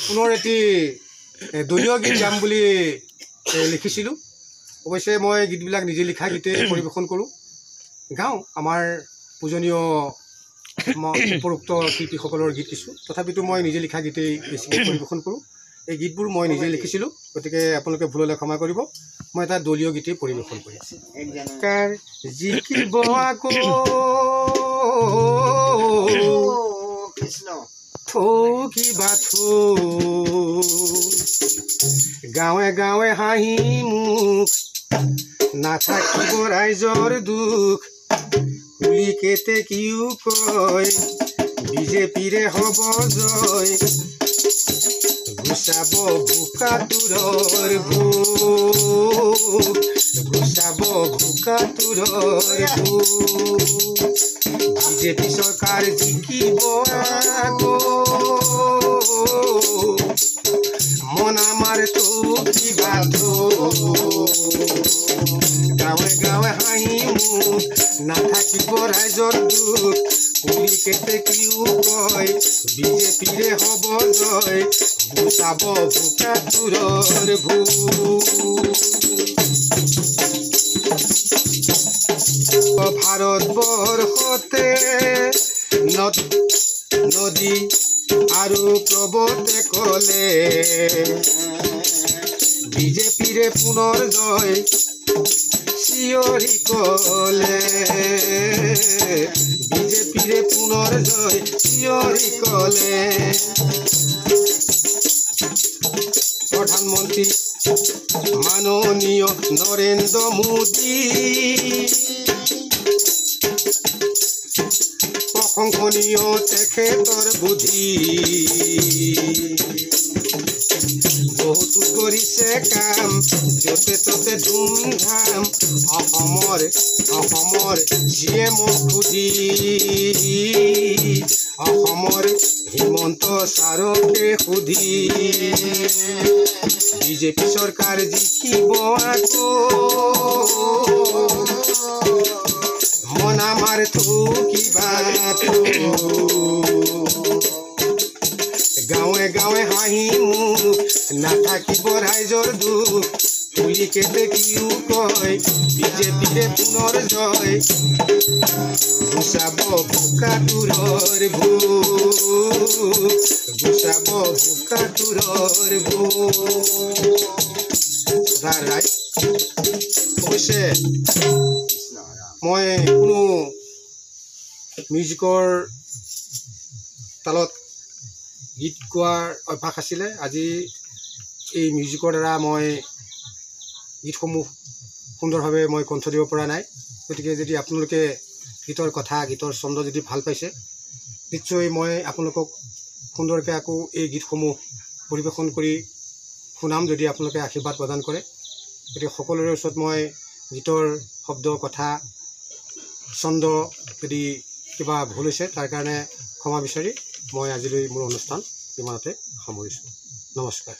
পুনৰ এটি দলীয় গীত গাম বুলি লিখিছিলোঁ। অৱশ্যে মই গীতবিলাক নিজে লিখা গীতে পৰিৱেশন কৰোঁ, গাওঁ আমাৰ পূজনীয় উপৰোক্ত শিল্পীসকলৰ গীত কিছু। তথাপিতো মই নিজে লিখা গীতেই বেছিকৈ পৰিৱেশন কৰোঁ। এই গীতবোৰ মই নিজে লিখিছিলোঁ, গতিকে আপোনালোকে ভুল হ'লে ক্ষমা কৰিব। মই এটা দলীয় গীতেই পৰিৱেশন কৰিছোঁ। কাৰ জিকিব আকৌ কিবা গাঁৱে গাঁৱে হাঁহি মুখ নাথাকিব ৰাইজৰ দুখ বুলি কেতে কিও কয় বিজেপিৰে হ'ব জয় গুচাব ভোকাতুৰৰ ভোক গুচাব ভোকাতুৰৰ ভোক বিজেপি চৰকাৰ জিকিব আকৌ মন আমাৰ তো কিবা গাঁৱে গাঁৱে হাঁহি মুখ নাথাকিব ৰাইজৰ দুখ বুলি কেতে কিও কয় বিজেপিৰে হ'ব জয় গুচাব ভোকাতুৰৰ ভোক। ভাৰতবৰ্ষতে নদী আৰু পৰ্বতে কলে বিজেপিৰে পুনৰ জয় চিঞৰি কলে বিজেপিৰে পুনৰ জয় চিঞৰি কলে প্ৰধানমন্ত্ৰী মাননীয় নৰেন্দ্ৰ মোদী প্ৰশংসনীয় তেখেতৰ বুদ্ধি বহুতো কৰিছে কাম য'তে ত'তে ধুমধাম অসমৰ চিএমক সুধি অসমৰ হিমন্ত ছাৰকে সুধি বিজেপি চৰকাৰ জিকিব আকৌ মন আমাৰ কিবা গাঁৱে গাঁৱে হাঁহি মুখ নাথাকিব ৰাইজৰ দুখ বুলি কেতে কিও কয় বিজেপিৰে পুনৰ জয় গুচাব ভোকাতুৰৰ ভোক গুচাব ভোকাতুৰৰ ভোক। অৱশ্যে মই কোনো মিউজিকৰ তালত গীত গোৱাৰ অভ্যাস আছিলে। আজি এই মিউজিকৰ দ্বাৰা মই গীতসমূহ সুন্দৰভাৱে মই কণ্ঠ দিব পৰা নাই। গতিকে যদি আপোনালোকে গীতৰ কথা গীতৰ ছন্দ যদি ভাল পাইছে নিশ্চয় মই আপোনালোকক সুন্দৰকৈ আকৌ এই গীতসমূহ পৰিৱেশন কৰি শুনাম যদি আপোনালোকে আশীৰ্বাদ প্ৰদান কৰে। গতিকে সকলোৰে ওচৰত মই গীতৰ শব্দ কথা ছন্দ যদি কিবা ভুল হৈছে তাৰ কাৰণে ক্ষমা বিচাৰি মই আজিলৈ মোৰ অনুষ্ঠান ইমানতে সামৰিছোঁ। নমস্কাৰ।